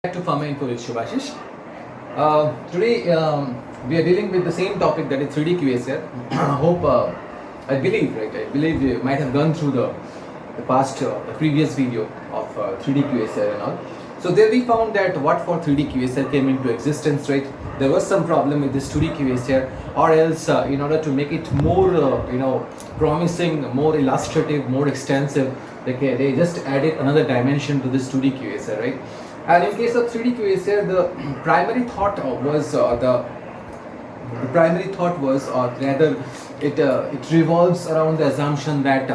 Back to Pharma Info with Shubhashish. Today we are dealing with the same topic, that is 3D QSR. I believe you might have gone through the the previous video of 3D QSR and all. So there we found that what for 3D QSR came into existence, right? There was some problem with this 2D QSR, or else in order to make it more, promising, more illustrative, more extensive, they just added another dimension to this 2D QSR, right? And in case of 3D QSR, the primary thought was, or rather, it revolves around the assumption that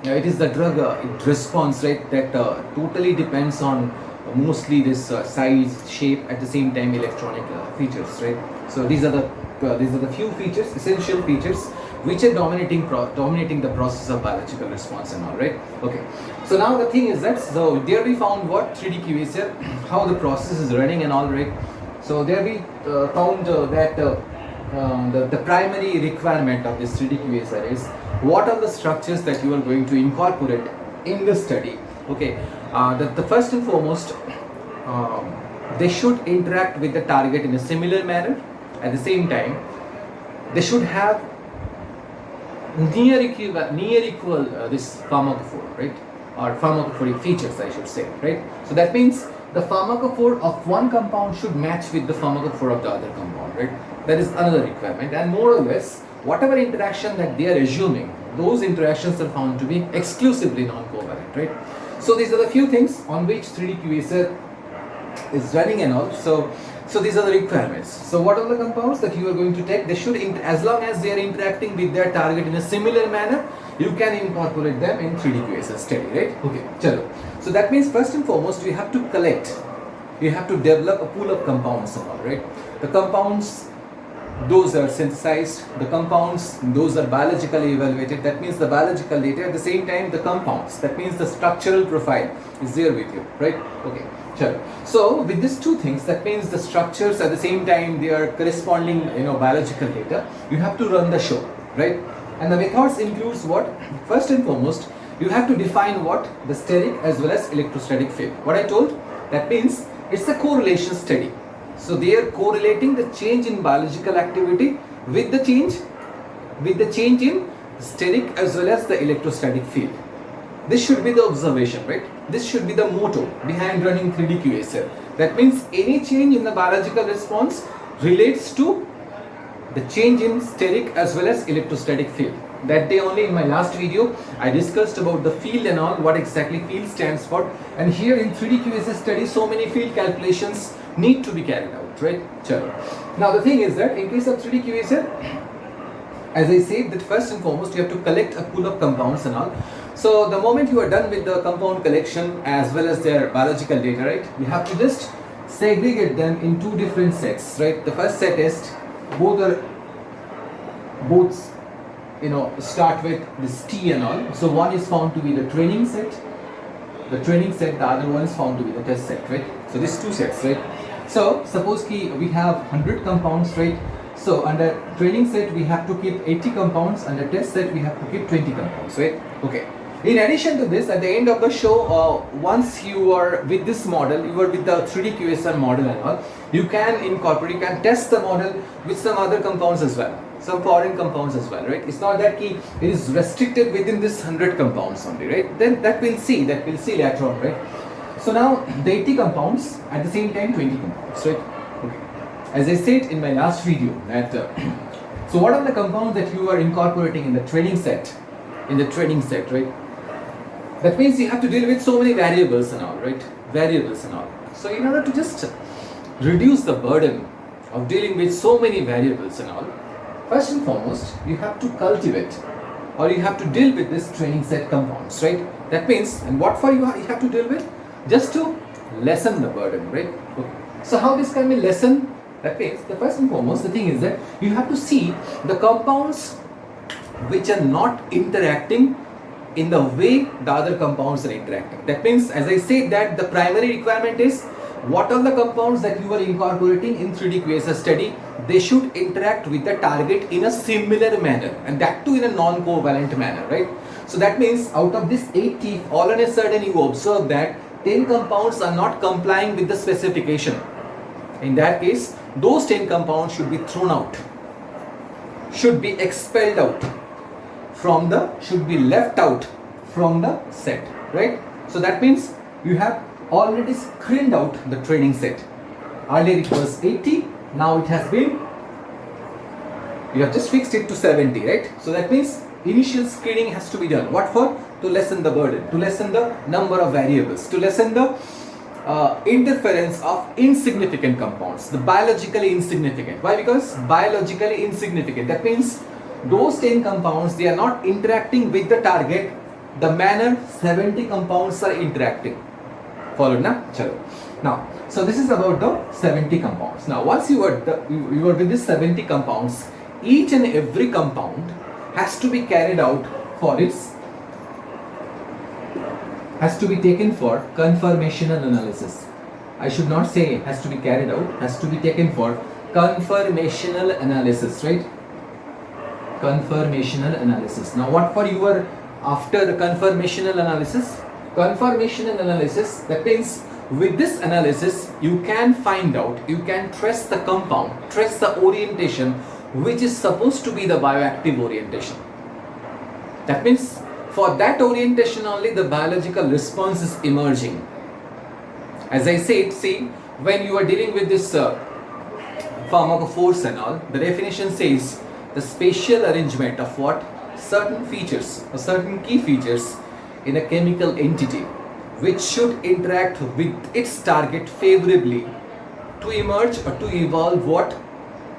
it is the drug response, right, that totally depends on mostly this size, shape, at the same time electronic features, right? So these are the few features, essential features, which are dominating the process of biological response and all, right? Okay. So now the thing is that, so there we found what 3D QSR, how the process is running and all, right? So there we found that the primary requirement of this 3D QSR is what are the structures that you are going to incorporate in the study. Okay. The first and foremost, they should interact with the target in a similar manner. At the same time, they should have near equal this pharmacophore, right, or pharmacophoric features, I should say, right? So that means the pharmacophore of one compound should match with the pharmacophore of the other compound, right? That is another requirement. And more or less, whatever interaction that they are assuming, those interactions are found to be exclusively non-covalent, right? So these are the few things on which 3D QSR is running and all. So these are the requirements. So what are the compounds that you are going to take? They should, as long as they are interacting with their target in a similar manner, you can incorporate them in 3D QSR study, right? Okay, chalo. So that means first and foremost, you have to develop a pool of compounds and all, right? The compounds, those are synthesized, the compounds, those are biologically evaluated. That means the biological data, at the same time the compounds, that means the structural profile is there with you, right? Okay, sure. So with these two things, that means the structures, at the same time they are corresponding, biological data, you have to run the show, right? And the methods includes what? First and foremost, you have to define what? The steric as well as electrostatic field. What I told? That means it's a correlation study. So they are correlating the change in biological activity with the change in steric as well as the electrostatic field. This should be the observation, right? This should be the motto behind running 3D QSR. That means any change in the biological response relates to the change in steric as well as electrostatic field. That day only in my last video, I discussed about the field and all, what exactly field stands for. And here in 3D QSR study, so many field calculations need to be carried out, right? Chalo. Now the thing is that in case of 3D QSR, as I said, that first and foremost you have to collect a pool of compounds and all. So the moment you are done with the compound collection as well as their biological data, right, you have to just segregate them in two different sets, right? The first set is both start with this T and all. So one is found to be the training set, the other one is found to be the test set, right? So these two sets, right? So suppose we have 100 compounds, right? So under training set we have to keep 80 compounds, under test set we have to keep 20 compounds, right? Okay. In addition to this, at the end of the show, once you are with this model, you are with the 3D QSR model and all, you can test the model with some other compounds as well, some foreign compounds as well, right? It's not that it is restricted within this 100 compounds only, right? Then that we'll see later on, right? So now the 80 compounds, at the same time 20 compounds, right? Okay. As I said in my last video, that so what are the compounds that you are incorporating in the training set, right? That means you have to deal with so many variables and all, right? So in order to just reduce the burden of dealing with so many variables and all, first and foremost, you have to cultivate, or you have to deal with this training set compounds, right? That means, and what for you have to deal with? Just to lessen the burden, right? Okay. So how this can be lessened? That means, the first and foremost, the thing is that you have to see the compounds which are not interacting in the way the other compounds are interacting. That means, as I said, that the primary requirement is what are the compounds that you are incorporating in 3D QSR study, they should interact with the target in a similar manner, and that too in a non-covalent manner, right? So that means out of this 80, all on a sudden you observe that 10 compounds are not complying with the specification, in that case, those 10 compounds should be thrown out, should be expelled out from the, should be left out from the set, right? So that means you have already screened out the training set. Earlier it was 80, now it has been, you have just fixed it to 70, right? So that means initial screening has to be done. What for? To lessen the burden, to lessen the number of variables, to lessen the interference of insignificant compounds, the biologically insignificant. Why? Because biologically insignificant. That means those 10 compounds, they are not interacting with the target the manner 70 compounds are interacting. Followed na? Chalo. Now, so this is about the 70 compounds. Now, once you are with this 70 compounds, each and every compound has to be carried out for its, has to be taken for conformational analysis. I should not say has to be carried out, has to be taken for conformational analysis, right? Conformational analysis. Now what for you are after the conformational analysis? Conformational analysis, that means with this analysis you can find out, you can trace the compound, trace the orientation which is supposed to be the bioactive orientation. That means for that orientation only the biological response is emerging. As I said, see, when you are dealing with this pharmacophores and all, the definition says the spatial arrangement of what? Certain features or certain key features in a chemical entity which should interact with its target favorably to emerge or to evolve what?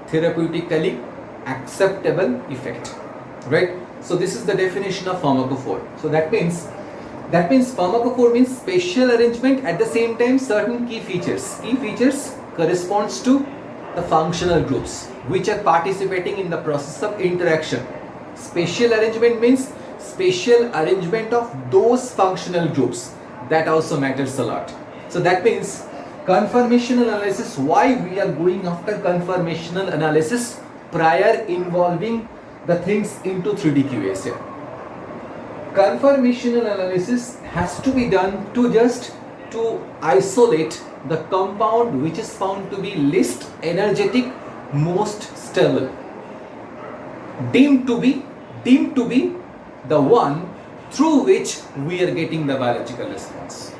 Therapeutically acceptable effect, right? So this is the definition of pharmacophore. So that means pharmacophore means spatial arrangement, at the same time certain key features. Key features corresponds to the functional groups which are participating in the process of interaction. Spatial arrangement means spatial arrangement of those functional groups. That also matters a lot. So that means conformational analysis, why we are going after conformational analysis prior involving the things into 3D QAS. Conformational analysis has to be done to isolate the compound which is found to be least energetic, most stable, deemed to be the one through which we are getting the biological response.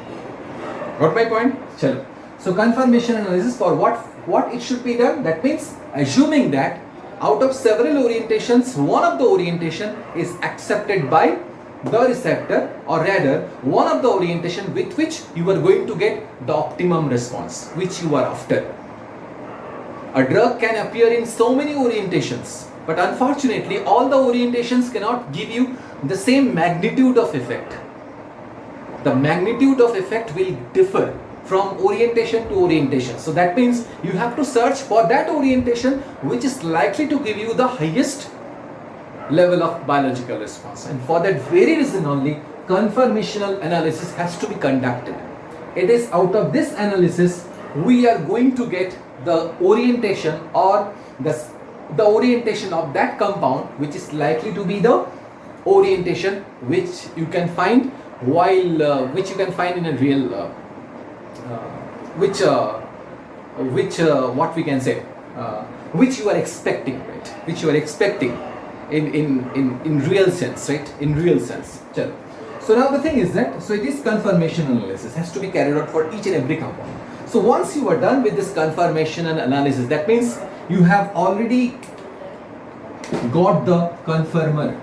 Got my point? Chalo. So conformation analysis, for what it should be done? That means assuming that out of several orientations, one of the orientation is accepted by the receptor, or rather one of the orientation with which you are going to get the optimum response which you are after. A drug can appear in so many orientations, but unfortunately all the orientations cannot give you the same magnitude of effect. The magnitude of effect will differ from orientation to orientation. So that means you have to search for that orientation which is likely to give you the highest level of biological response. And for that very reason only, conformational analysis has to be conducted. It is out of this analysis we are going to get the orientation, or the orientation of that compound which is likely to be the orientation which you can find which you can find in a real what we can say, which you are expecting, right? Which you are expecting in real sense, right? In real sense. Chalo. So now the thing is that, so it is conformation analysis has to be carried out for each and every compound. So once you are done with this conformation analysis, that means you have already got the conformer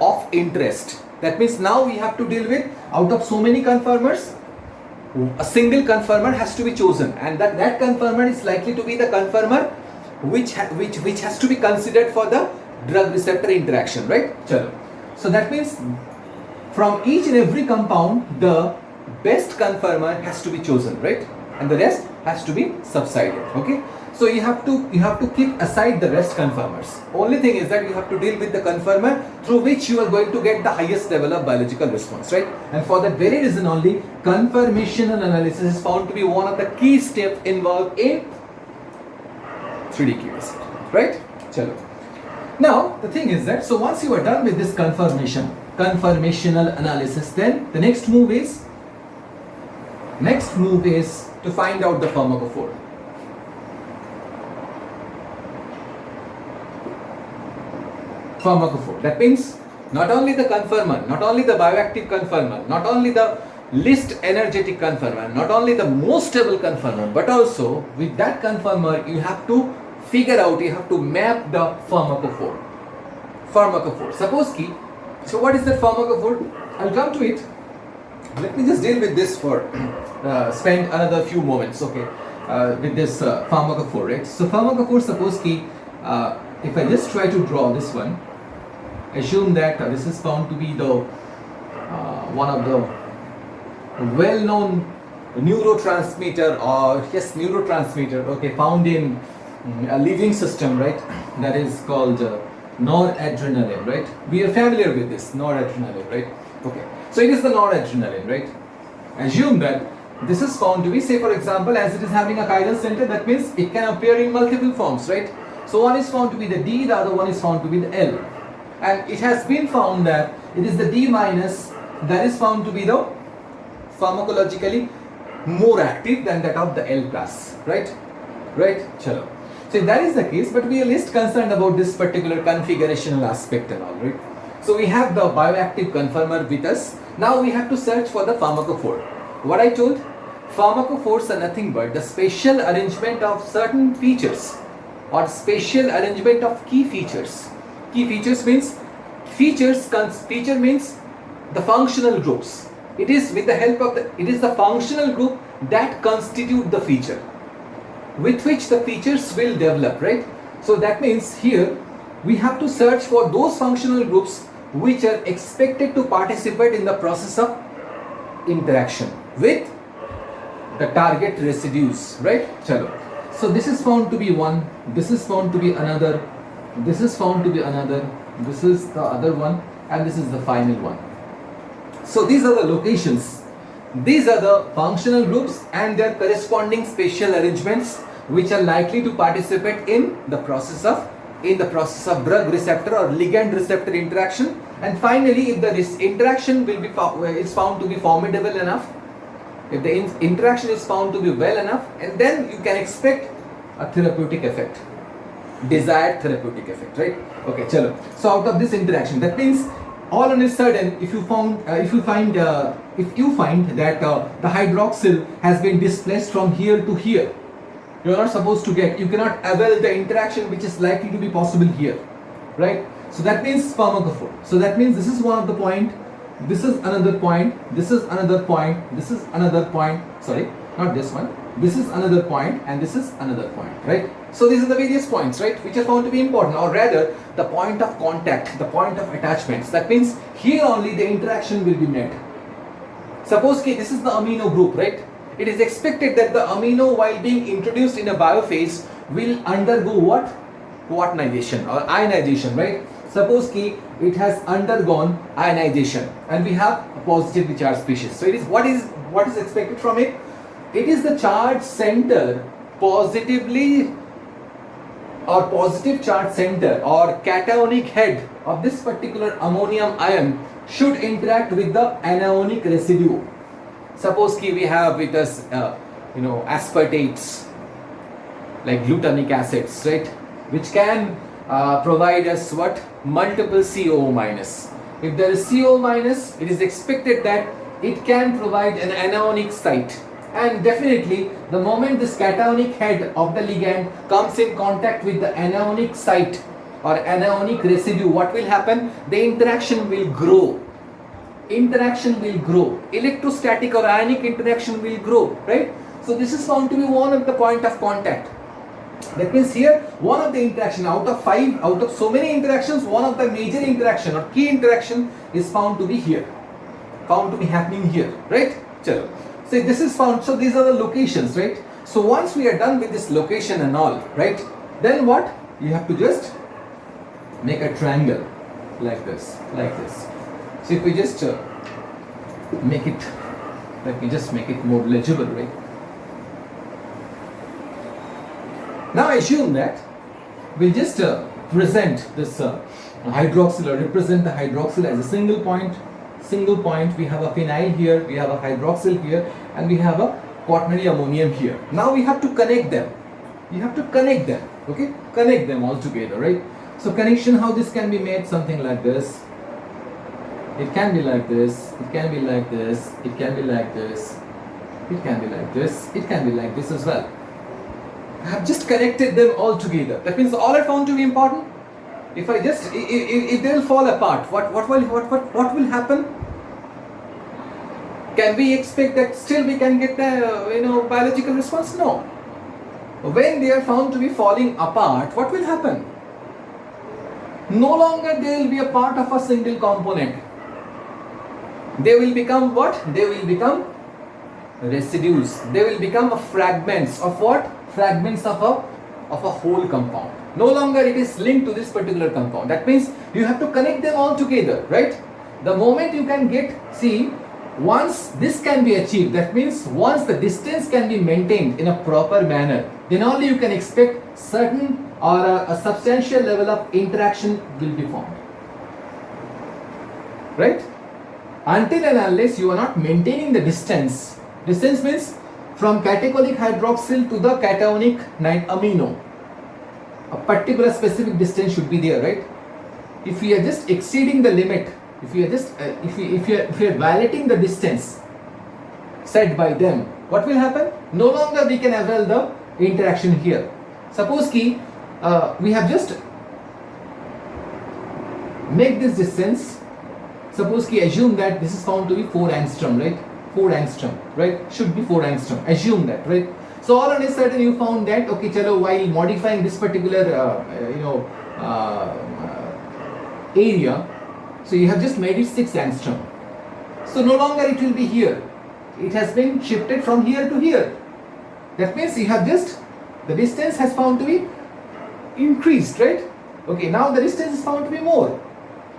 of interest. That means now we have to deal with, out of so many conformers, a single conformer has to be chosen, and that conformer is likely to be the conformer which has to be considered for the drug receptor interaction, right? Chalo. So that means from each and every compound the best conformer has to be chosen, right? And the rest has to be subsided. Okay, so you have to keep aside the rest conformers. Only thing is that you have to deal with the conformer through which you are going to get the highest level of biological response, right? And for that very reason only, conformational analysis is found to be one of the key steps involved in 3D QAS, right? Chalo. Now the thing is that, so once you are done with this conformation, conformational analysis. Then the next move is to find out the pharmacophore. Pharmacophore. That means not only the conformer, not only the bioactive conformer, not only the least energetic conformer, not only the most stable conformer, but also with that conformer you have to figure out, you have to map the pharmacophore. Suppose key. So what is the pharmacophore? I'll come to it. Let me just deal with this for spend another few moments, okay, with this pharmacophore, right? So pharmacophore, suppose key, if I just try to draw this one, assume that this is found to be the one of the well-known neurotransmitter, okay, found in a living system, right? That is called noradrenaline, right? We are familiar with this noradrenaline, right? Okay, so it is the noradrenaline, right? Assume that this is found to be, say for example, as it is having a chiral center, that means it can appear in multiple forms, right? So one is found to be the D, the other one is found to be the L, and it has been found that it is the D minus that is found to be the pharmacologically more active than that of the L class, right? Chalo. So if that is the case, but we are least concerned about this particular configurational aspect and all, right? So we have the bioactive conformer with us. Now we have to search for the pharmacophore. What I told, pharmacophores are nothing but the spatial arrangement of certain features or spatial arrangement of key features. Key features means feature means the functional groups. It is with the help of it is the functional group that constitute the feature, with which the features will develop, right? So that means here we have to search for those functional groups which are expected to participate in the process of interaction with the target residues, right? Chalo. So this is found to be one, this is found to be another, this is found to be another, this is the other one, and this is the final one. So these are the locations, these are the functional groups and their corresponding spatial arrangements which are likely to participate in the process of drug receptor or ligand receptor interaction. And finally, if the interaction will be is found to be formidable enough, if the interaction is found to be well enough, and then you can expect a therapeutic effect, desired therapeutic effect, right? Okay, chalo. So out of this interaction, that means all on a sudden, if you find that the hydroxyl has been displaced from here to here, you are not supposed to get, you cannot avail the interaction which is likely to be possible here, right? So that means pharmacophore. So that means this is one of the point, this is another point, this is another point, this is another point, sorry, not this one, this is another point, and this is another point, right? So these are the various points, right, which are found to be important, or rather the point of contact, the point of attachments. That means here only the interaction will be met. Suppose this is the amino group, right? It is expected that the amino, while being introduced in a biophase, will undergo what? Quaternization or ionization, right? Suppose it has undergone ionization and we have a positively charged species. So it is what is expected from it? It is the charge center positively or positive charge center or cationic head of this particular ammonium ion should interact with the anionic residue. Suppose we have with us aspartates like glutamic acids, right, which can provide us what? Multiple COO minus. If there is COO minus, it is expected that it can provide an anionic site. And definitely, the moment this cationic head of the ligand comes in contact with the anionic site or anionic residue, what will happen? The interaction will grow. Electrostatic or ionic interaction will grow, right? So this is found to be one of the point of contact. That means here, one of the interaction out of so many interactions, one of the major interaction or key interaction is found to be here, found to be happening here, right? Chalo. So this is found, so these are the locations, right? So once we are done with this location and all, right, then what? You have to just make a triangle like this. So if we just make it, let me just make it more legible, right? Now assume that we'll just present this hydroxyl or represent the hydroxyl as a single point. Single point. We have a phenyl here, we have a hydroxyl here, and we have a quaternary ammonium here. Now we have to connect them. You have to connect them. Okay, connect them all together, right? So connection, how this can be made? Something like this. It can be like this. It can be like this. It can be like this. It can be like this. It can be like this as well. I have just connected them all together. That means all are found to be important. If I just, if they will fall apart, what will happen? Can we expect that still we can get the biological response? No. When they are found to be falling apart, what will happen? No longer they will be a part of a single component. They will become what? They will become residues. They will become fragments of what? Fragments of a whole compound. No longer it is linked to this particular compound. That means you have to connect them all together, right? The moment you can get, see, once this can be achieved, that means once the distance can be maintained in a proper manner, then only you can expect certain or a substantial level of interaction will be formed. Right? Until and unless you are not maintaining the distance, distance means from catecholic hydroxyl to the cationic amino, a particular specific distance should be there, right? If we are just exceeding the limit, if we are just if we are violating the distance set by them, what will happen? No longer we can avail the interaction here. Suppose ki we have just make this distance. Suppose ki assume that this is found to be 4 angstrom, right? 4 angstrom, right? Should be 4 angstrom. Assume that, right? So all of a sudden you found that, okay, chalo, while modifying this particular area, so you have just made it 6 angstrom. So no longer it will be here. It has been shifted from here to here. That means you have just, the distance has found to be increased, right? Okay, now the distance is found to be more.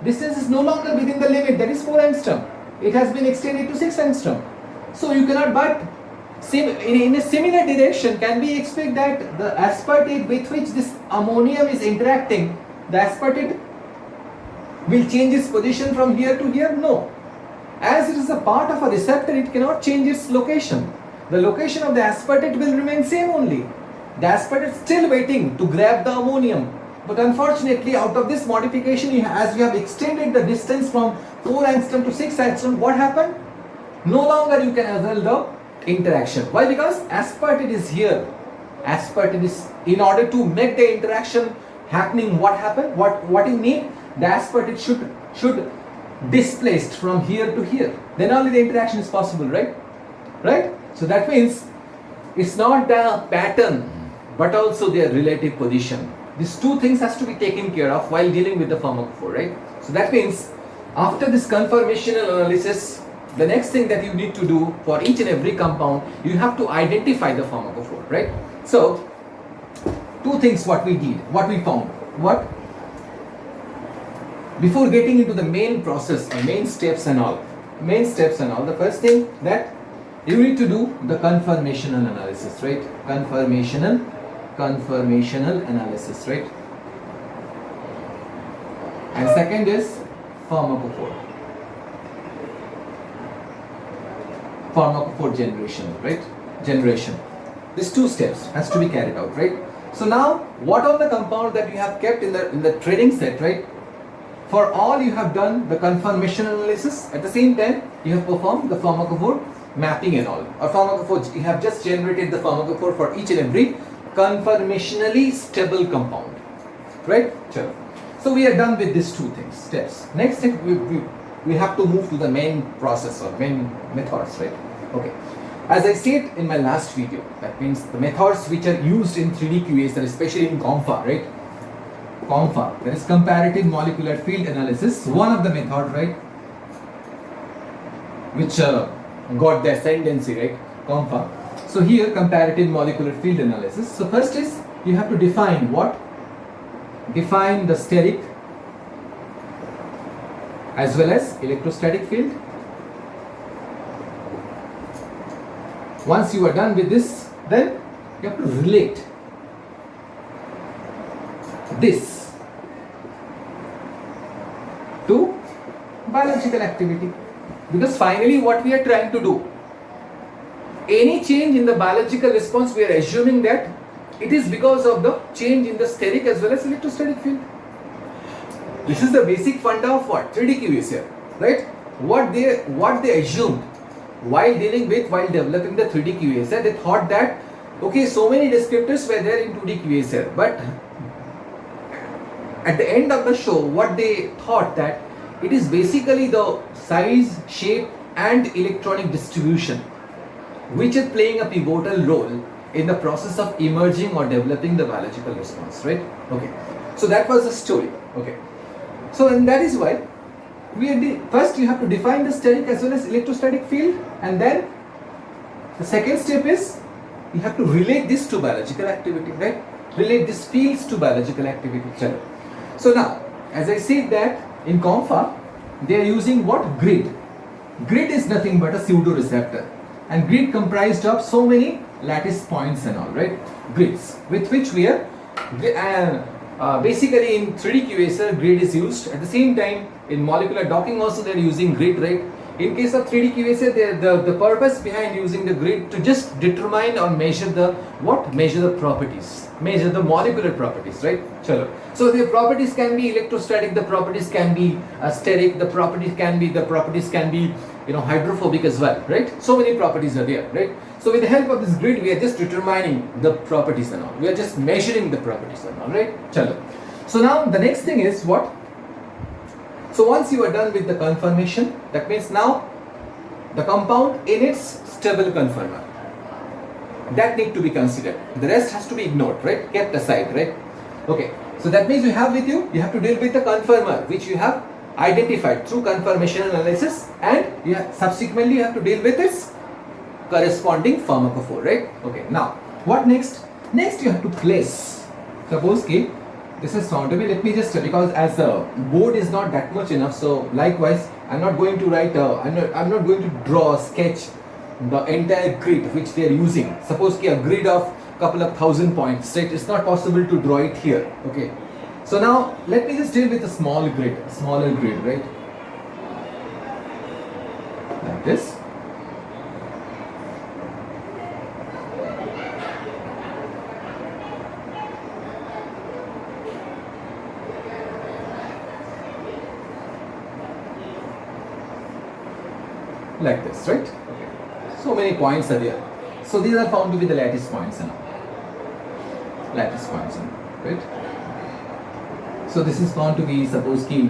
Distance is no longer within the limit, that is 4 angstrom. It has been extended to 6 angstrom. So you cannot, but in a similar direction, can we expect that the aspartate with which this ammonium is interacting, the aspartate will change its position from here to here? No. As it is a part of a receptor, it cannot change its location. The location of the aspartate will remain same only. The aspartate is still waiting to grab the ammonium. But unfortunately, out of this modification, as you have extended the distance from 4 angstrom to 6 angstrom, what happened? No longer you can avail the interaction. Why? Because aspartate is here. Aspartate is, in order to make the interaction happening, what happened? What you need? The aspartate should displaced from here to here. Then only the interaction is possible, right? Right? So that means it's not the pattern, but also their relative position. These two things has to be taken care of while dealing with the pharmacophore, right? So that means after this conformational analysis, the next thing that you need to do for each and every compound, you have to identify the pharmacophore, right? So two things what we did, what we found. What? Before getting into the main process or main steps and all, the first thing that you need to do the conformational analysis, right? Conformational analysis, right? And second is pharmacophore generation, right? These two steps has to be carried out, right? So now, what are the compounds that you have kept in the training set, right? For all you have done the conformational analysis. At the same time, you have performed the pharmacophore mapping and all. Or pharmacophore, you have just generated the pharmacophore for each and every conformationally stable compound, right? Sure. So we are done with these two steps. Next step, we have to move to the main process or main methods, right? Okay. As I said in my last video, that means the methods which are used in 3D QAs and especially in COMFA, right? COMFA, that is comparative molecular field analysis, one of the method, right? Which got the ascendancy, right? COMFA. So here, comparative molecular field analysis. So first is, you have to define what? Define the steric as well as electrostatic field. Once you are done with this, then you have to relate this to biological activity. Because finally what we are trying to do, any change in the biological response, we are assuming that it is because of the change in the steric as well as electrostatic field. This is the basic funda of what? 3D QSR, right? What they assumed while developing the 3D QSR, they thought that okay, so many descriptors were there in 2D QSR, but at the end of the show, what they thought that it is basically the size, shape, and electronic distribution which is playing a pivotal role in the process of emerging or developing the biological response, right? Okay, so that was the story. Okay, so and that is why first you have to define the steric as well as electrostatic field, and then the second step is you have to relate this to biological activity, right? Relate these fields to biological activity. So now, as I said that in COMFA, they are using what? Grid. Grid is nothing but a pseudo receptor, and grid comprised of so many lattice points and all, right? Grids with which we are basically in 3D QSR grid is used. At the same time in molecular docking also they are using grid, right? In case of 3D QSR, the purpose behind using the grid to just determine or measure the what? Measure the properties, measure the molecular properties, right? Chalo. So the properties can be electrostatic, the properties can be steric, the properties can be hydrophobic as well, right? So many properties are there, right? So with the help of this grid, we are just determining the properties and all. We are just measuring the properties and all, right? Chalo. So now the next thing is what? So once you are done with the conformation, that means now the compound in its stable conformer, that need to be considered. The rest has to be ignored, right? Kept aside, right? Okay. So that means you have to deal with the conformer which you have identified through conformation analysis, and subsequently you have to deal with its corresponding pharmacophore, right? Okay. Now what next? Next you have to place. Suppose this is found to be, let me just, because as the board is not that much enough, so likewise I'm not going to write I'm not going to draw a sketch the entire grid which they are using. Suppose a grid of couple of thousand points, right? It's not possible to draw it here. Okay, so now let me just deal with a smaller grid, right? Like this. Like this, right? Okay. So many points are there. So these are found to be the lattice points and all. Right? So this is found to be, suppose 001,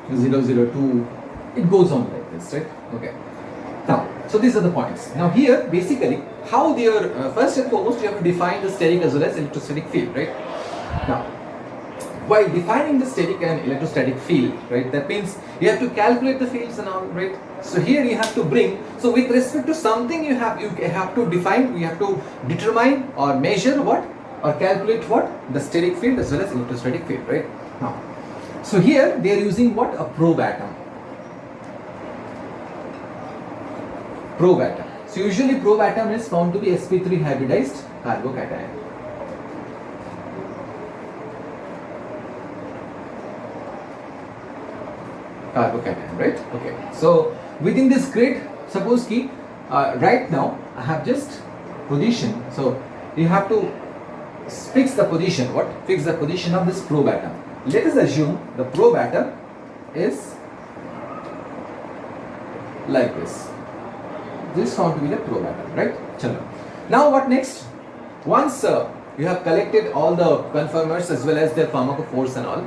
002. It goes on like this, right? Okay. Now, so these are the points. Now here, basically, how they are, first and foremost, you have to define the steric as well as electrostatic field, right? Now, while defining the steric and electrostatic field, right, that means you have to calculate the fields and all, right? So here you have to bring, so with respect to something you have to define, you have to determine or measure what, or calculate what? The steric field as well as electrostatic field, right? Now, so here they are using what? A probe atom. Probe atom. So usually probe atom is found to be sp3 hybridized carbocation. Carbocation, right? Okay. So within this grid, suppose right now I have just position. So you have to fix the position. What? Fix the position of this probe atom. Let us assume the probe atom is like this. This is found to be the probe atom, right? Chalo. Now what next? Once you have collected all the conformers as well as their pharmacophores and all,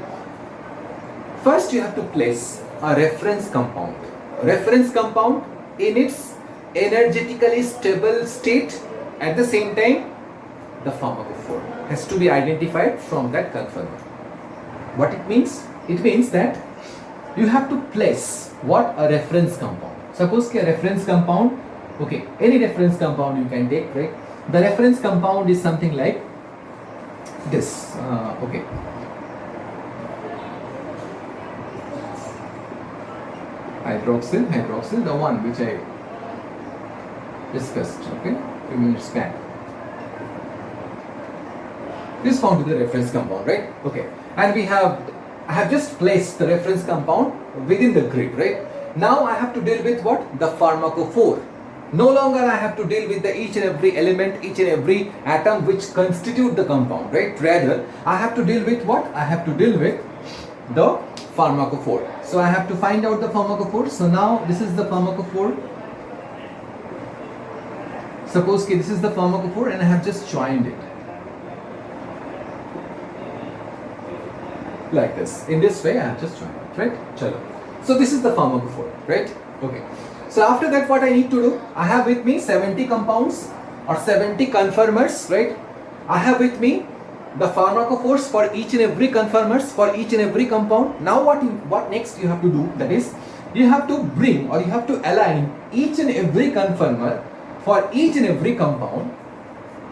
first you have to place a reference compound. Reference compound in its energetically stable state, at the same time the pharmacophore has to be identified from that conformer. What it means? It means that you have to place what? A reference compound. Suppose a reference compound, okay, any reference compound you can take, right? The reference compound is something like this, okay. Hydroxyl, the one which I discussed, okay, few minutes back. This found to be the reference compound, right? Okay, and we have I have just placed the reference compound within the grid, right? Now I have to deal with what? The pharmacophore. No longer I have to deal with the each and every element, each and every atom which constitute the compound, right? Rather, I have to deal with what? I have to deal with the pharmacophore. So I have to find out the pharmacophore. So now this is the pharmacophore. Suppose this is the pharmacophore and I have just joined it. Like this. In this way I have just joined it, right? Chalo. So this is the pharmacophore, right? Okay. So after that what I need to do, I have with me 70 compounds or 70 conformers, right? I have with me the pharmacophores for each and every conformers for each and every compound. Now what next you have to do, that is you have to bring or you have to align each and every conformer for each and every compound,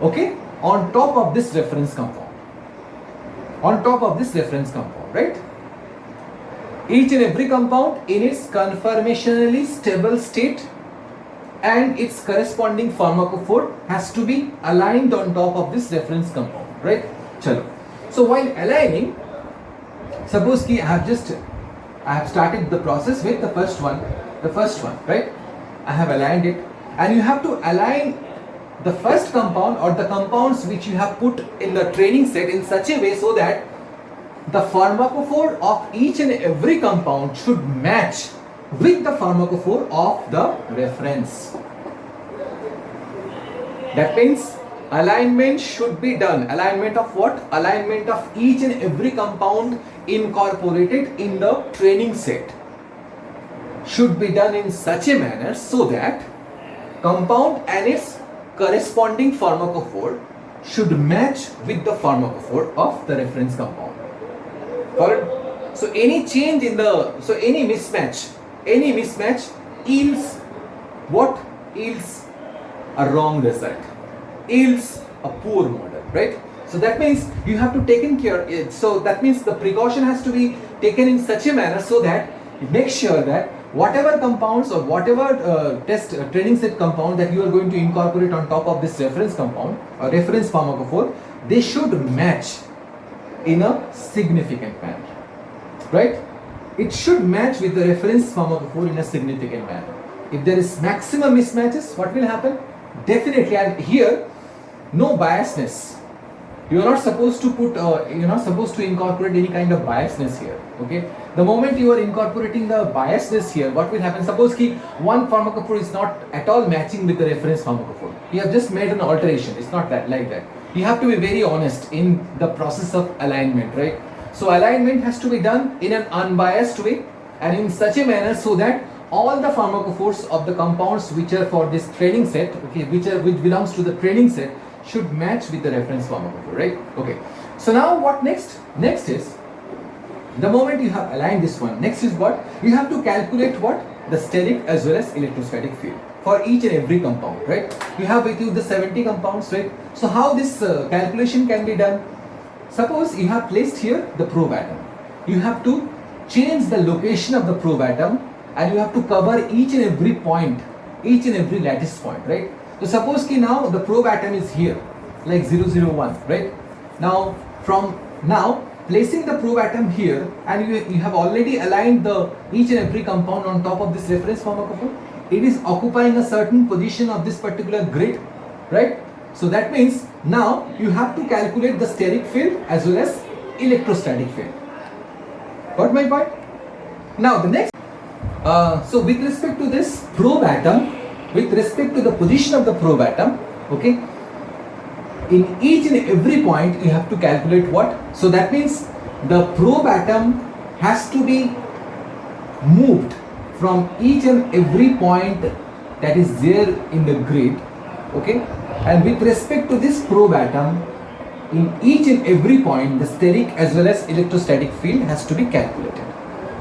okay, on top of this reference compound. On top of this reference compound, right? Each and every compound in its conformationally stable state and its corresponding pharmacophore has to be aligned on top of this reference compound, right? Chalo. So while aligning, suppose I have started the process with the first one, right? I have aligned it, and you have to align the first compound or the compounds which you have put in the training set in such a way so that the pharmacophore of each and every compound should match with the pharmacophore of the reference. That means alignment should be done. Alignment of what? Alignment of each and every compound incorporated in the training set should be done in such a manner so that compound and its corresponding pharmacophore should match with the pharmacophore of the reference compound. Alright? So any change in the, any mismatch yields what? Yields a wrong result, yields a poor model, right? So that means you have to take care, so that means the precaution has to be taken in such a manner so that you make sure that whatever compounds or whatever training set compound that you are going to incorporate on top of this reference compound or reference pharmacophore, they should match in a significant manner, right? It should match with the reference pharmacophore in a significant manner. If there is maximum mismatches, what will happen? Definitely, and here, no biasness. You are not supposed to put, you're not supposed to incorporate any kind of biasness here, okay? The moment you are incorporating the biasness here, what will happen? Suppose one pharmacophore is not at all matching with the reference pharmacophore. You have just made an alteration. It's not that like that. You have to be very honest in the process of alignment, right? So alignment has to be done in an unbiased way and in such a manner so that all the pharmacophores of the compounds which are for this training set, okay, which belongs to the training set, should match with the reference pharmacophore, right? Okay. So now what next? Next is, the moment you have aligned this one, next is what? You have to calculate what? The steric as well as electrostatic field for each and every compound, right? You have with you the 70 compounds, right? So how this calculation can be done? Suppose you have placed here the probe atom. You have to change the location of the probe atom and you have to cover each and every point, each and every lattice point, right? So suppose now the probe atom is here, like 001, right? Now placing the probe atom here, and you have already aligned the each and every compound on top of this reference pharmacophore. It is occupying a certain position of this particular grid, right? So that means now you have to calculate the steric field as well as electrostatic field. Got my point? Now the next, so with respect to this probe atom, with respect to the position of the probe atom, okay, in each and every point you have to calculate what? So that means the probe atom has to be moved from each and every point that is there in the grid, okay, and with respect to this probe atom, in each and every point the steric as well as electrostatic field has to be calculated,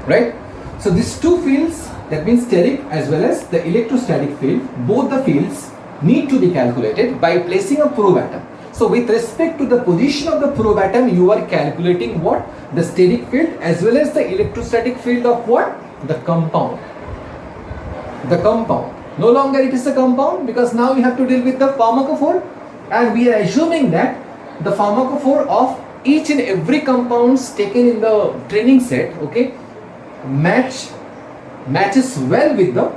right? So these two fields, that means steric as well as the electrostatic field, both the fields need to be calculated by placing a probe atom. So with respect to the position of the probe atom, you are calculating what? The steric field as well as the electrostatic field of what? The compound. The compound. No longer it is a compound because now you have to deal with the pharmacophore, and we are assuming that the pharmacophore of each and every compounds taken in the training set, okay, matches well with the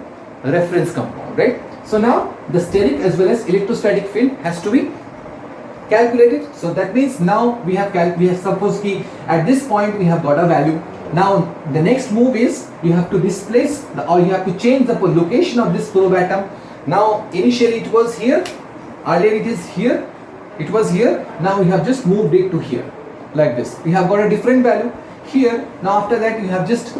reference compound, right? So now the steric as well as electrostatic field has to be calculated. So that means now we have suppose ki at this point we have got a value. Now the next move is you have to displace or you have to change the location of this probe atom. Now initially it was here, earlier it is here, it was here, now we have just moved it to here, like this. We have got a different value here. Now after that you have just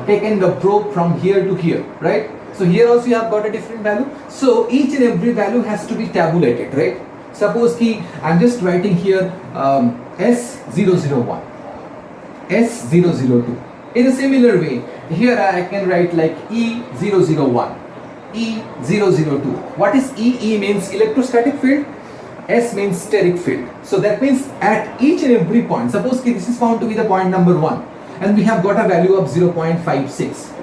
taken the probe from here to here, right? So here also you have got a different value. So each and every value has to be tabulated, right? Suppose ki I am just writing here S001, S002. In a similar way, here I can write like E001, E002. What is E? E means electrostatic field, S means steric field. So that means at each and every point, suppose this is found to be the point number 1 and we have got a value of 0.56.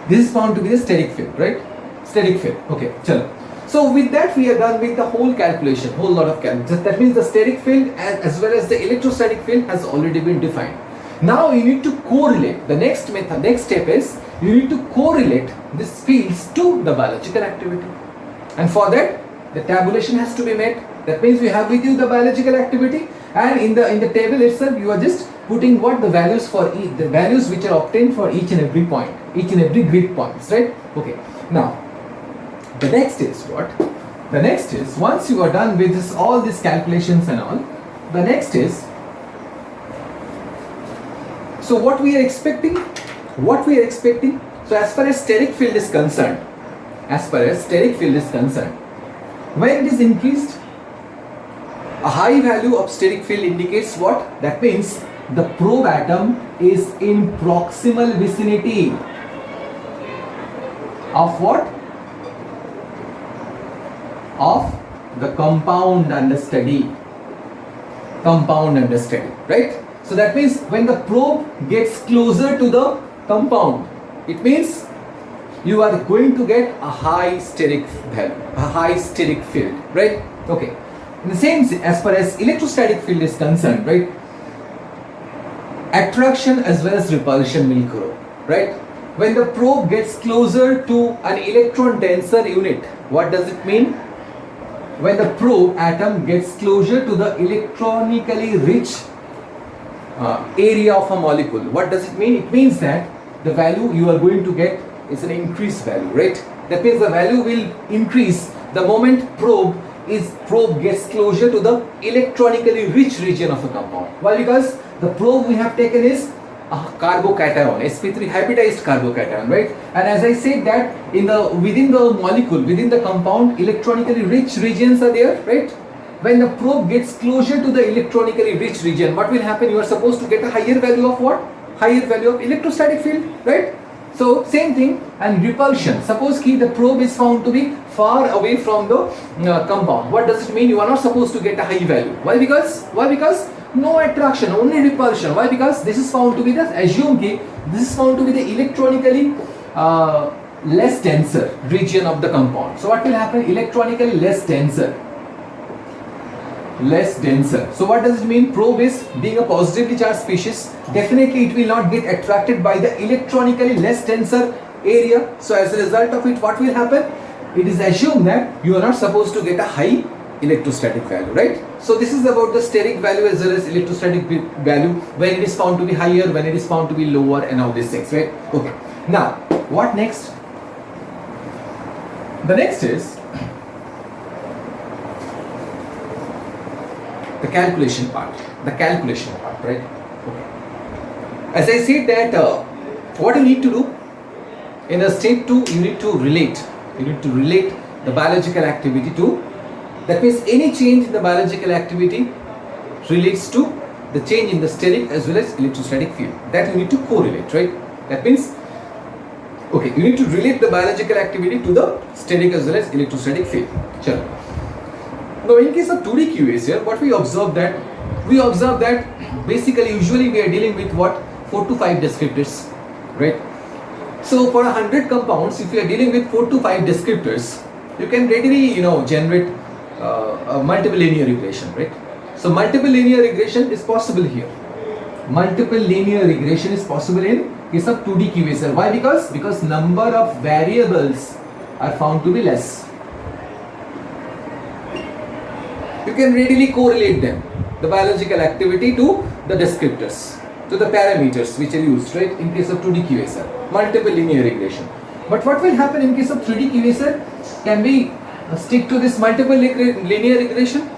This is found to be the steric field, right? Steric field. Okay, chalo. So with that we are done with the whole calculation, whole lot of calculation. That means the steric field as well as the electrostatic field has already been defined. Now you need to correlate. The next step is you need to correlate these fields to the biological activity. And for that, the tabulation has to be made. That means we have with you the biological activity, and in the table itself you are just putting what the values for each, the values which are obtained for each and every point, each and every grid points, right? Okay. Now the next is what? The next is once you are done with this, all these calculations and all, the next is, so what we are expecting? So as far as steric field is concerned, when it is increased, a high value of steric field indicates what? That means the probe atom is in proximal vicinity of what? Of the compound under study, right? So that means when the probe gets closer to the compound, it means you are going to get a high steric value, a high steric field, right? Okay. In the same, as far as electrostatic field is concerned, right? Attraction as well as repulsion will grow, right? When the probe gets closer to an electron denser unit, what does it mean? When the probe atom gets closer to the electronically rich area of a molecule, what does it mean? It means that the value you are going to get is an increased value, right? That means the value will increase the moment probe gets closer to the electronically rich region of a compound. Why? Because the probe we have taken is a carbocation, sp3 hybridized carbocation, right? And as I said that within the molecule, within the compound, electronically rich regions are there, right? When the probe gets closer to the electronically rich region, what will happen? You are supposed to get a higher value of what? Higher value of electrostatic field, right? So same thing. And repulsion. Suppose the probe is found to be far away from the compound. What does it mean? You are not supposed to get a high value. Why? Because no attraction, only repulsion. Why? Because this is found to be this is found to be the electronically less denser region of the compound. So what will happen? Electronically less denser. So what does it mean? Probe is being a positively charged species, definitely it will not get attracted by the electronically less denser area. So as a result of it, what will happen? It is assumed that you are not supposed to get a high electrostatic value, right? So this is about the steric value as well as electrostatic value, when it is found to be higher, when it is found to be lower, and all these things, right? Okay. Now, what next? The next is the calculation part, right? Okay. As I said that what you need to do in a step 2, you need to relate the biological activity to, that means any change in the biological activity relates to the change in the steric as well as electrostatic field. That you need to correlate, right? That means, okay, you need to relate the biological activity to the steric as well as electrostatic field. Sure. Now in case of 2D QAs here, what we observe that basically usually we are dealing with what? 4 to 5 descriptors, right? So for 100 compounds, if you are dealing with 4 to 5 descriptors, you can readily generate a multiple linear equation, right? So multiple linear regression is possible here. Multiple linear regression is possible in case of 2D QSL. Why? Because number of variables are found to be less. You can readily correlate them, the biological activity to the descriptors, to the parameters which are used, right, in case of 2D QSL, multiple linear regression. But what will happen in case of 3D QSL? Can we stick to this multiple linear regression?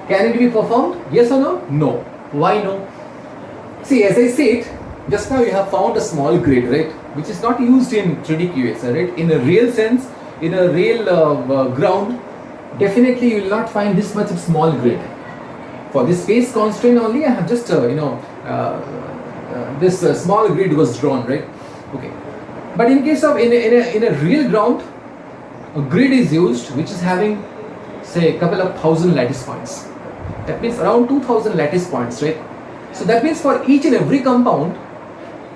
Can it be performed? Yes or no? No. Why no? See, as I said, just now you have found a small grid, right, which is not used in 3D QSL, right? In a real sense, in a real ground, definitely you will not find this much of small grid. For this phase constraint only, I have just this small grid was drawn, right? Okay. But in case of in a real ground, a grid is used which is having, say, a couple of thousand lattice points. That means around 2000 lattice points, right? So that means for each and every compound,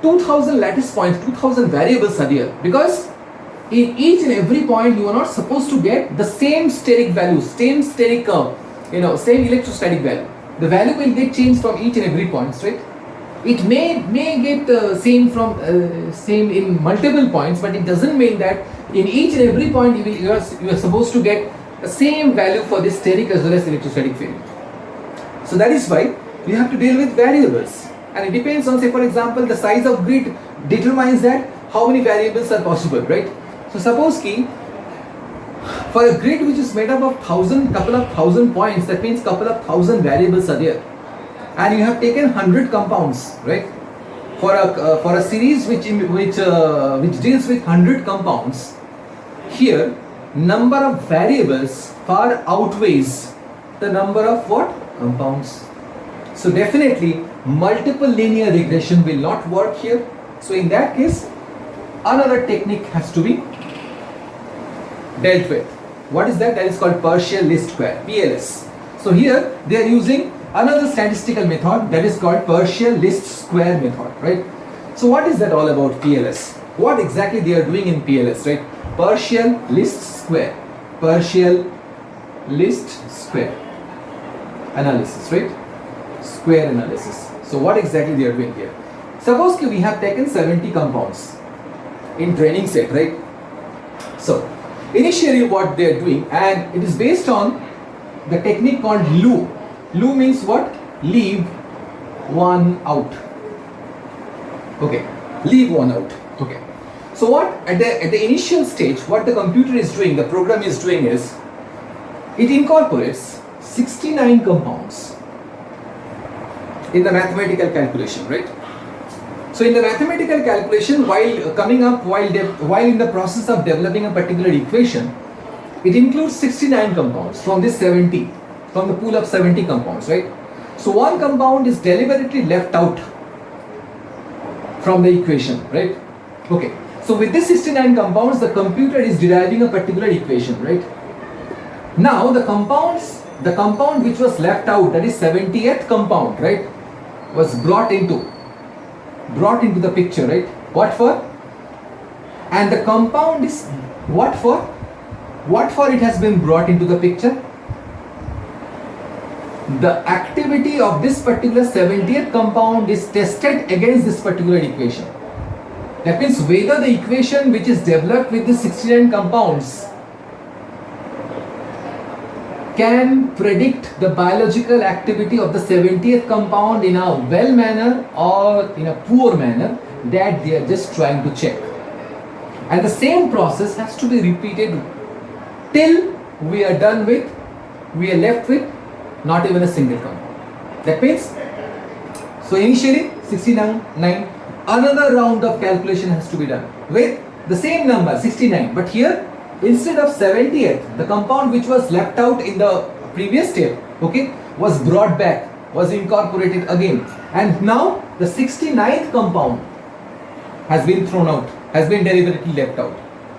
2000 lattice points, 2000 variables are there, because in each and every point you are not supposed to get the same steric value, same steric same electrostatic value. The value will get changed from each and every point, right? It may get same in multiple points, but it doesn't mean that in each and every point you are supposed to get the same value for the steric as well as electrostatic field. So that is why you have to deal with variables, and it depends on, say, for example, the size of grid determines that how many variables are possible, right? So suppose ki for a grid which is made up of couple of thousand points, that means couple of thousand variables are there, and you have taken 100 compounds, right? For a series which deals with 100 compounds, here number of variables far outweighs the number of what? Compounds. So definitely multiple linear regression will not work here. So in that case, another technique has to be dealt with. What is that? That is called partial least square, PLS. So here they are using another statistical method that is called partial least square method, right? So what is that all about, PLS? What exactly they are doing in PLS, right? Partial least square analysis, right? Square analysis. So what exactly they are doing here? Suppose we have taken 70 compounds in training set, right? So initially what they are doing, and it is based on the technique called LU. LU means what? Leave one out. Okay, leave one out. Okay. So what at the initial stage, what the computer is doing, the program is doing is, it incorporates 69 compounds in the mathematical calculation, right? So in the mathematical calculation, while in the process of developing a particular equation, it includes 69 compounds from this 70, from the pool of 70 compounds, right? So one compound is deliberately left out from the equation, right? Okay. So with this 69 compounds, the computer is deriving a particular equation, right? Now the compound which was left out, that is 70th compound, right, was brought into the picture, right? What for? And the compound is what for? What for it has been brought into the picture? The activity of this particular 70th compound is tested against this particular equation. That means whether the equation which is developed with the 69 compounds can predict the biological activity of the 70th compound in a well manner or in a poor manner, that they are just trying to check. And the same process has to be repeated till we are left with not even a single compound. That means, so initially 69, another round of calculation has to be done with the same number 69, but here instead of 70th, the compound which was left out in the previous step, okay, was brought back, was incorporated again, and now the 69th compound has been thrown out, has been deliberately left out,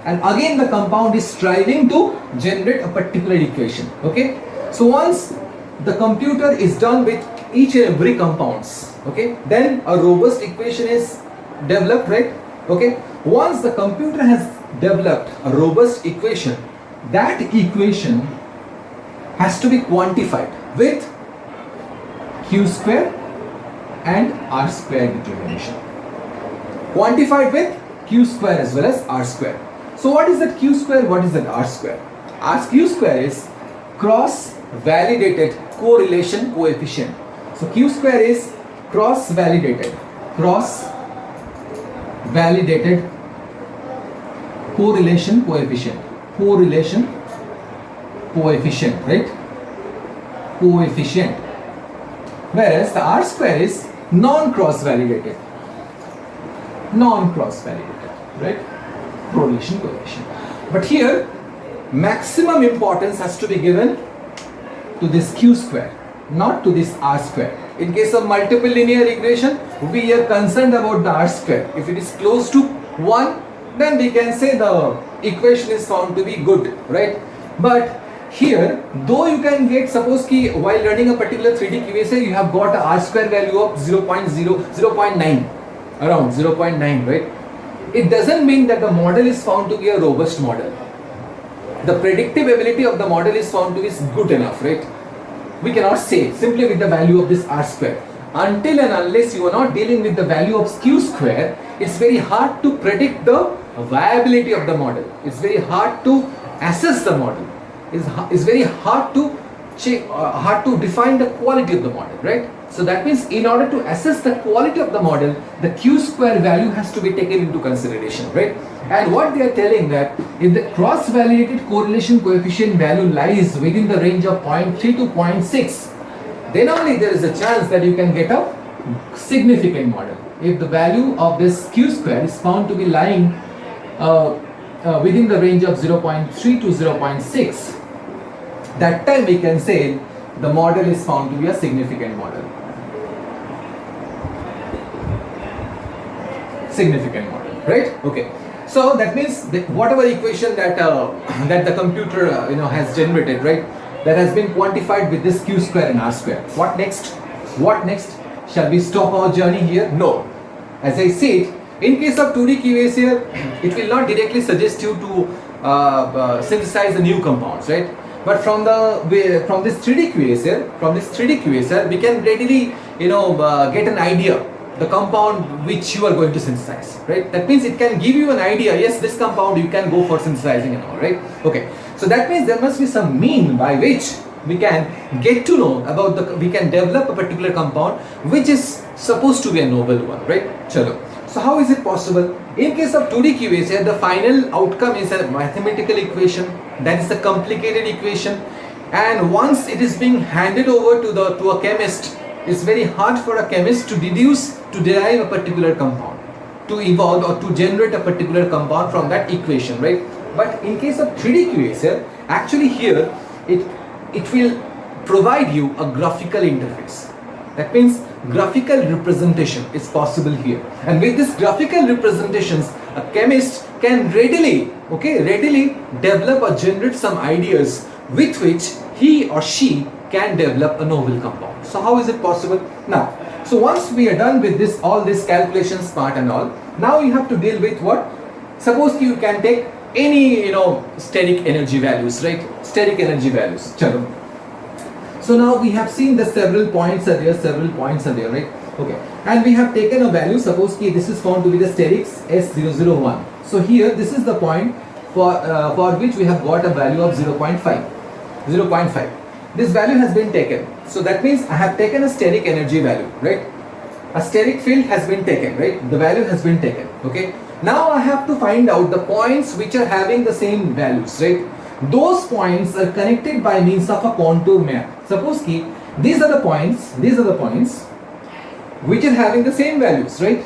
and again the compound is striving to generate a particular equation. Okay, so once the computer is done with each and every compounds, okay, then a robust equation is developed, right? Okay, once the computer has developed a robust equation, that equation has to be quantified with q square and r square determination. Quantified with q square as well as r square. So what is that q square? What is that r square? Q square is cross validated correlation coefficient. So q square is cross validated correlation coefficient, right? Coefficient. Whereas the r square is non-cross validated, right? Correlation coefficient. But here maximum importance has to be given to this q square, not to this r square. In case of multiple linear regression, we are concerned about the r square. If it is close to 1, then we can say the equation is found to be good, right? But here, though you can get, suppose ki while running a particular 3D QSA, you have got a r square value of 0.9, around 0.9, right? It doesn't mean that the model is found to be a robust model. The predictive ability of the model is found to be good enough, right? We cannot say simply with the value of this r square. Until and unless you are not dealing with the value of q square, it's very hard to predict the viability of the model. It's very hard to assess the model. It's very hard to define the quality of the model, right? So that means in order to assess the quality of the model, the q square value has to be taken into consideration, right? And what they are telling that if the cross-validated correlation coefficient value lies within the range of 0.3 to 0.6, then only there is a chance that you can get a significant model. If the value of this q square is found to be lying within the range of 0.3 to 0.6, that time we can say the model is found to be a significant model. Right? Okay. So that means that whatever equation that that the computer has generated, right, that has been quantified with this q square and r square. What next? Shall we stop our journey here? No. As I said, in case of 2D QSAR, it will not directly suggest you to synthesize the new compounds, right? But from this 3D QSAR, we can readily get an idea the compound which you are going to synthesize, right? That means it can give you an idea. Yes, this compound you can go for synthesizing and all, right? Okay. So that means there must be some mean by which we can get to know about we can develop a particular compound which is supposed to be a novel one, right? Chalo. So how is it possible? In case of 2D QSAR, the final outcome is a mathematical equation. That is a complicated equation, and once it is being handed over to a chemist, it's very hard for a chemist to derive a particular compound, to evolve or to generate a particular compound from that equation, right? But in case of 3D QSAR, actually here it will provide you a graphical interface. That means graphical representation is possible here, and with this graphical representations, a chemist can readily develop or generate some ideas with which he or she can develop a novel compound. So how is it possible? Now, so once we are done with all this calculations part and all, now you have to deal with what? Suppose you can take any steric energy values, right? Steric energy values. Chalo. So now we have seen the several points are there, right? Okay. And we have taken a value, suppose this is found to be the sterics S001. So here this is the point for which we have got a value of 0.5. This value has been taken. So that means I have taken a steric energy value, right? A steric field has been taken, right? The value has been taken, okay? Now I have to find out the points which are having the same values, right? Those points are connected by means of a contour map. Suppose these are the points which are having the same values, right?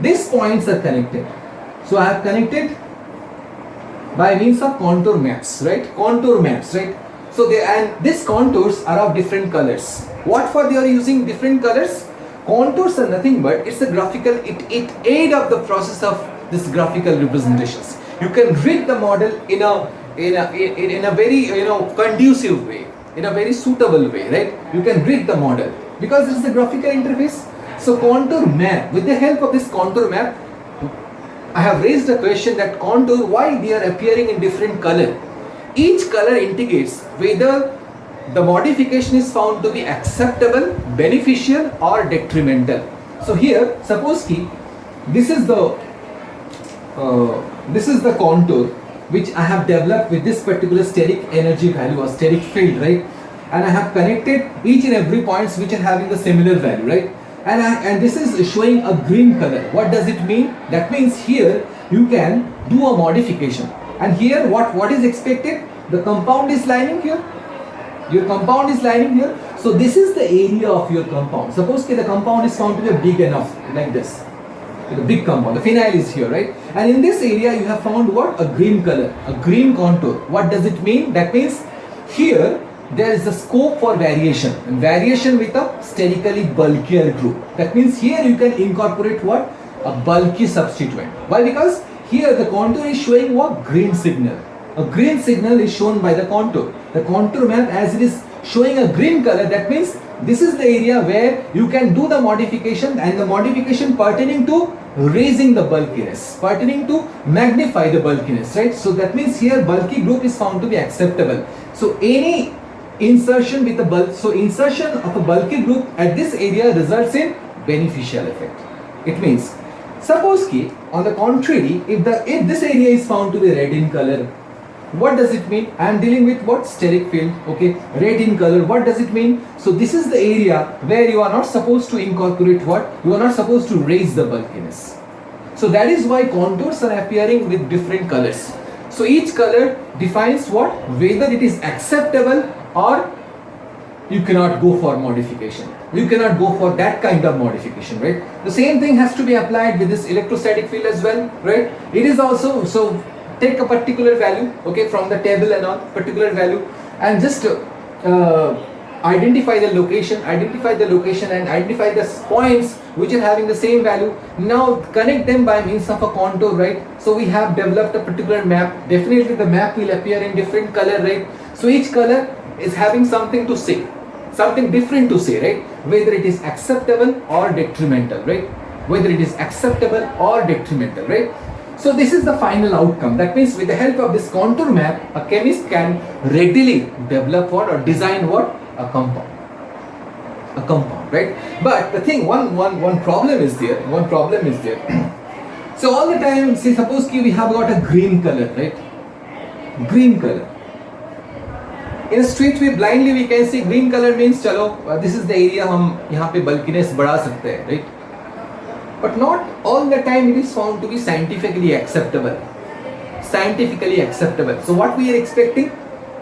These points are connected. So I have connected by means of contour maps, right? So these contours are of different colors. What for they are using different colors? Contours are nothing but it's a graphical. It aid of the process of this graphical representations. You can read the model in a very conducive way, in a very suitable way, right? You can read the model because it is a graphical interface. So contour map, with the help of this contour map, I have raised a question that contour, why they are appearing in different color. Each color indicates whether the modification is found to be acceptable, beneficial or detrimental. So here suppose ki this is the contour which I have developed with this particular steric energy value or steric field, right? And I have connected each and every points which are having the similar value, right? And this is showing a green color. What does it mean? That means here you can do a modification. And here what is expected? The compound is lying here. Your compound is lying here. So this is the area of your compound. Suppose the compound is found to be big enough, like this. The big compound, the phenyl is here, right? And in this area you have found what? A green color, a green contour. What does it mean? That means here there is a scope for variation, and variation with a sterically bulkier group. That means here you can incorporate what? A bulky substituent. Why? Because here the contour is showing what? Green signal. A green signal is shown by the contour. The contour map, as it is showing a green color, that means this is the area where you can do the modification, and the modification pertaining to raising the bulkiness, pertaining to magnify the bulkiness, right? So that means here bulky group is found to be acceptable. So any insertion with a insertion of a bulky group at this area results in beneficial effect. It means suppose ki on the contrary, if this area is found to be red in color, what does it mean? I am dealing with what? Steric field, okay, red in color. What does it mean? So this is the area where you are not supposed to incorporate what? You are not supposed to raise the bulkiness. So that is why contours are appearing with different colors. So each color defines what? Whether it is acceptable or you cannot go for modification. You cannot go for that kind of modification, right? The same thing has to be applied with this electrostatic field as well, right? It is also, so take a particular value, okay, from the table and all, particular value, and just identify the location and identify the points which are having the same value. Now connect them by means of a contour, right? So we have developed a particular map. Definitely the map will appear in different color, right? So each color is having something to say, something different to say, right? Whether it is acceptable or detrimental, right? Whether it is acceptable or detrimental, right? So this is the final outcome. That means with the help of this contour map, a chemist can readily develop what or design what? A compound. A compound, right? But the thing, one problem is there. One problem is there. So all the time, say suppose we have got a green color, right? Green color. In a straight way, blindly we can see green color means chalo, this is the area हम यहाँ पे bulkiness बढ़ा सकते हैं, right? But not all the time it is found to be scientifically acceptable. Scientifically acceptable. So what we are expecting?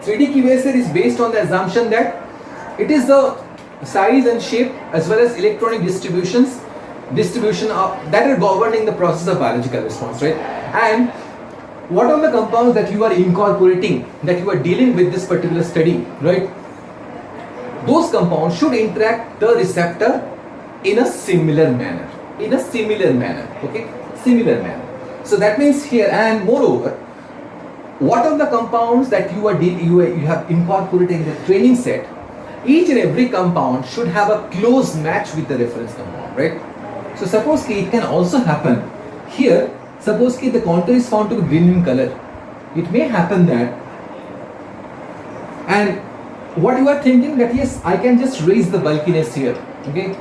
3D QSR is based on the assumption that it is the size and shape as well as electronic distribution that are governing the process of biological response, right? And what are the compounds that you are incorporating, that you are dealing with this particular study, right? Those compounds should interact the receptor in a similar manner. In a similar manner, okay? Similar manner. So that means here, and moreover, what are the compounds that you have incorporated in the training set? Each and every compound should have a close match with the reference compound, right? So suppose it can also happen here. Suppose the contour is found to be green in color. It may happen that, and what you are thinking that yes, I can just raise the bulkiness here, okay?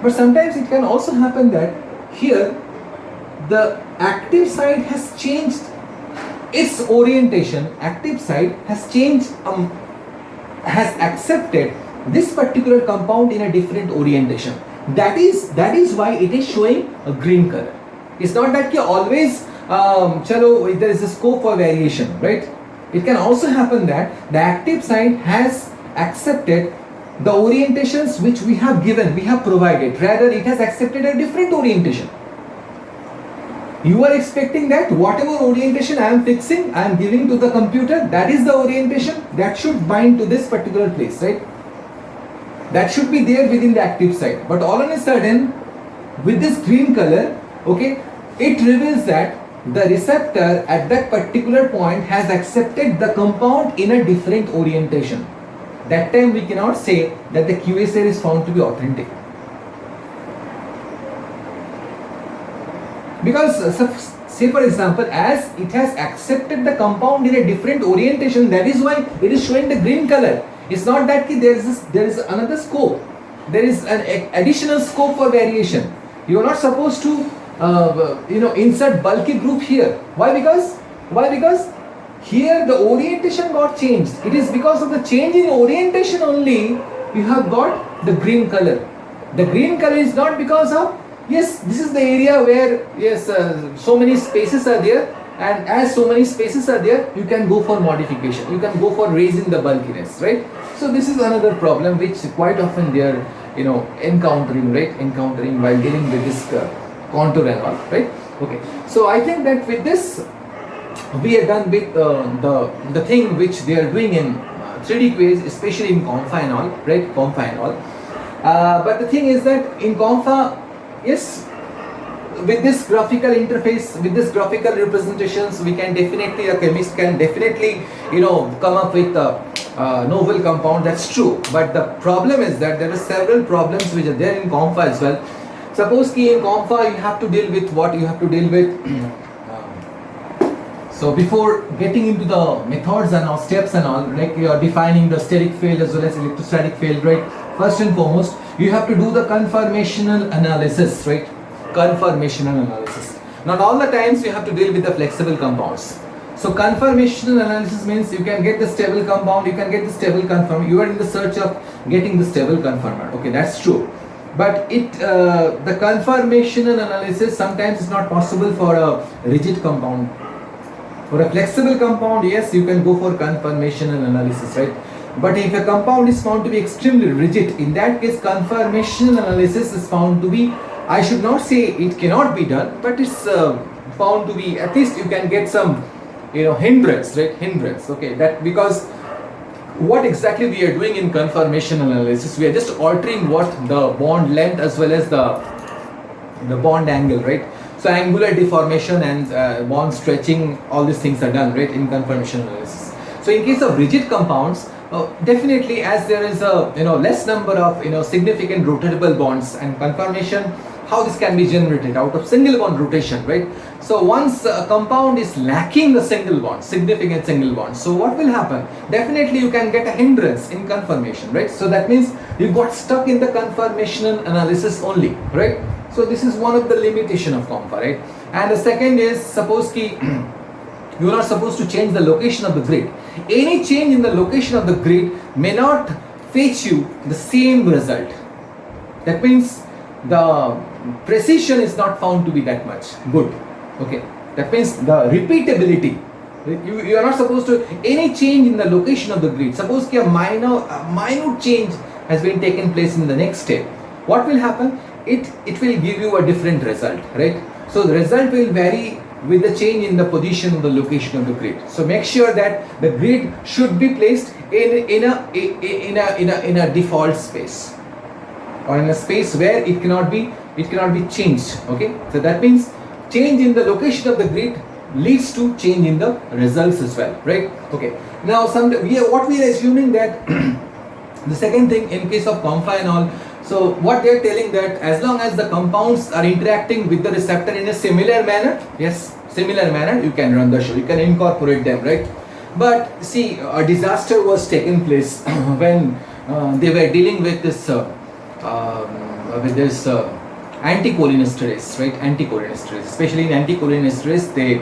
But sometimes it can also happen that here the active site has changed its orientation. Active site has changed, has accepted this particular compound in a different orientation. That is why it is showing a green color. It's not that always there is a scope for variation, right? It can also happen that the active site has accepted the orientations which we have given, we have provided. Rather, it has accepted a different orientation. You are expecting that whatever orientation I am fixing, I am giving to the computer, that is the orientation that should bind to this particular place, right? That should be there within the active site. But all of a sudden, with this green color, okay, it reveals that the receptor at that particular point has accepted the compound in a different orientation. That time we cannot say that the QSR is found to be authentic. Because say for example, as it has accepted the compound in a different orientation, that is why it is showing the green color. It's not that there is another scope. There is an additional scope for variation. You are not supposed to insert bulky group here. Why? Because here the orientation got changed. It is because of the change in orientation only you have got the green color. The green color is not because of, yes, this is the area where, yes, so many spaces are there, and as so many spaces are there, you can go for modification, you can go for raising the bulkiness, right? So this is another problem which quite often they are encountering while dealing with this contour and all, right? Okay, so I think that with this we are done with the thing which they are doing in 3D QAs, especially in Comfa and all, right? Comfa and all. But the thing is that in Comfa, yes, with this graphical interface, with this graphical representations, we can definitely, a chemist can definitely, come up with a novel compound. That's true. But the problem is that there are several problems which are there in Comfa as well. Suppose ki in Comfa you have to deal with what you have to deal with. So before getting into the methods and all, steps and all, like you are defining the steric field as well as electrostatic field, right? First and foremost, you have to do the conformational analysis, right? Conformational analysis. Not all the times you have to deal with the flexible compounds. So conformational analysis means you can get the stable compound, you can get the stable conformer. You are in the search of getting the stable conformer. Okay, that's true. But the conformational analysis sometimes is not possible for a rigid compound. For a flexible compound, yes, you can go for conformational analysis, right? But if a compound is found to be extremely rigid, in that case, conformational analysis is found to be, I should not say it cannot be done, but it's found to be, at least you can get some, hindrance, right? Hindrance, okay? That because what exactly we are doing in conformational analysis, we are just altering what the bond length as well as the bond angle, right? So angular deformation and bond stretching, all these things are done, right, in conformation analysis. So in case of rigid compounds, definitely as there is a less number of significant rotatable bonds and conformation, how this can be generated out of single bond rotation, right? So once a compound is lacking a single bond, significant single bond, so what will happen? Definitely you can get a hindrance in conformation, right? So that means you got stuck in the conformational analysis only, right? So this is one of the limitation of Comfa, right? And the second is, suppose ki you are not supposed to change the location of the grid. Any change in the location of the grid may not fetch you the same result. That means the precision is not found to be that much good. Okay, that means the repeatability. You are not supposed to, any change in the location of the grid. Suppose ki a minute change has been taken place in the next step. What will happen? It will give you a different result, right? So the result will vary with the change in the position of the location of the grid. So make sure that the grid should be placed in a default space, or in a space where it cannot be changed. Okay, so that means change in the location of the grid leads to change in the results as well, right? Okay, now what we are assuming that the second thing in case of Comfa and all, so what they are telling that as long as the compounds are interacting with the receptor in a similar manner, yes, similar manner, you can run the show, you can incorporate them, right? But see, a disaster was taking place when they were dealing with this anticholinesterase, right? Anticholinesterase, especially in anticholinesterase, they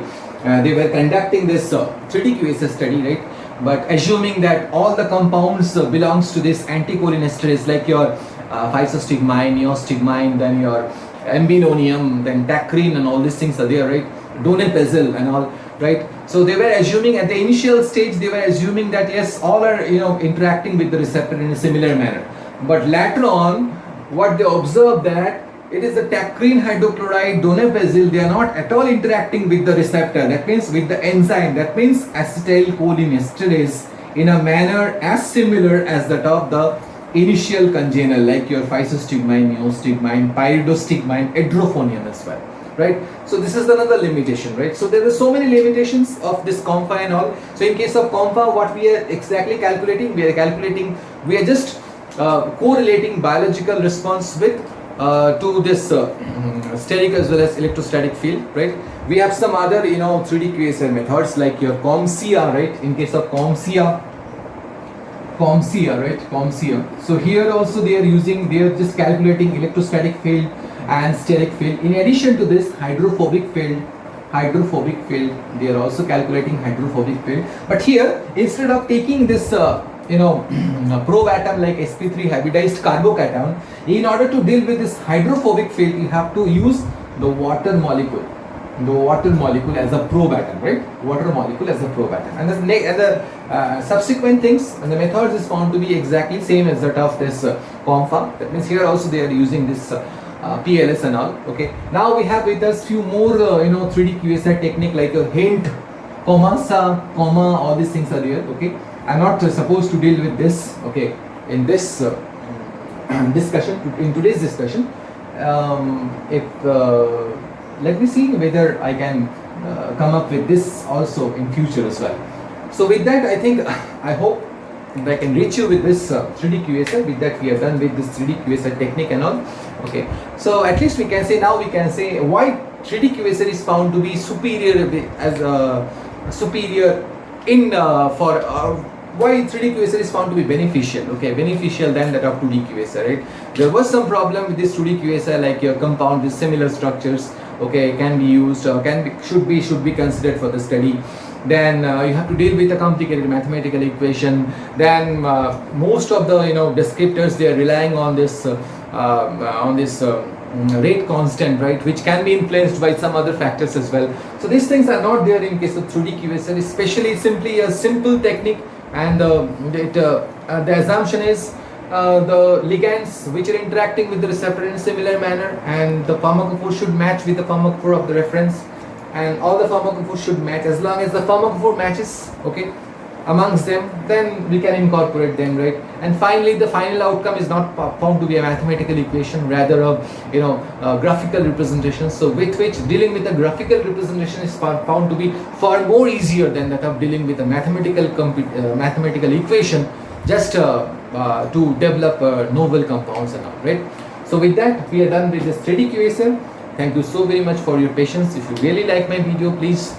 were conducting this 3D QAS study, right? But assuming that all the compounds belongs to this anticholinesterase, like your physostigmine, neostigmine, then your ambinonium, then tacrine, and all these things are there, right? Donepezil and all, right? So they were assuming at the initial stage, they were assuming that yes, all are interacting with the receptor in a similar manner. But later on, what they observed that it is the tacrine hydrochloride, donepezil, they are not at all interacting with the receptor. That means with the enzyme. That means acetylcholinesterase in a manner as similar as that of the initial congener, like your physostigmine, neostigmine, pyridostigmine, edrophonium as well, right? So this is another limitation, right? So there are so many limitations of this Comfa and all. So in case of Comfa, what we are exactly calculating? We are just correlating biological response with to this steric as well as electrostatic field, right? We have some other 3D QSL methods like your COMSIA, right? In case of COMSIA, COMSIA, right? COMSIA. So here also they are just calculating electrostatic field and steric field. In addition to this, hydrophobic field, they are also calculating hydrophobic field. But here, instead of taking this probe atom like sp3 hybridized carbocation, in order to deal with this hydrophobic field, you have to use the water molecule as a probe atom, right? Water molecule as a probe atom. And the subsequent things and the methods is found to be exactly same as that of this COMFA. That means here also they are using this PLS and all. Okay. Now we have with us few more 3D QSI technique like a hint, comma, all these things are there. Okay. I'm not supposed to deal with this. Okay. In this discussion, in today's discussion, let me see whether I can come up with this also in future as well. So with that, I hope that I can reach you with this 3D QSI. With that, we are done with this 3D QSI technique and all. Okay. So at least we can say why 3D QSI is found to be superior why 3D QSI is found to be beneficial, beneficial than that of 2D QSI, right? There was some problem with this 2D QSI, like your compound with similar structures, can be used, should be considered for the study. Then you have to deal with a complicated mathematical equation. Then most of the descriptors, they are relying on this rate constant, right, which can be influenced by some other factors as well. So these things are not there in case of 3D QSI, especially simply a simple technique. And the assumption is the ligands which are interacting with the receptor in a similar manner, and the pharmacophore should match with the pharmacophore of the reference, and all the pharmacophores should match. As long as the pharmacophore matches amongst them, then we can incorporate them, right? And finally, the final outcome is not found to be a mathematical equation, rather a graphical representation. So with which dealing with a graphical representation is found to be far more easier than that of dealing with a mathematical equation, just to develop novel compounds and all, right? So with that, we are done with this 3D QSL. Thank you so very much for your patience. If you really like my video, please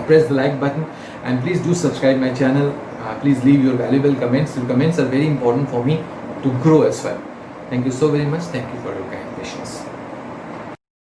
press the like button, and please do subscribe my channel. Please leave your valuable comments. Your comments are very important for me to grow as well. Thank you so very much. Thank you for your kind patience.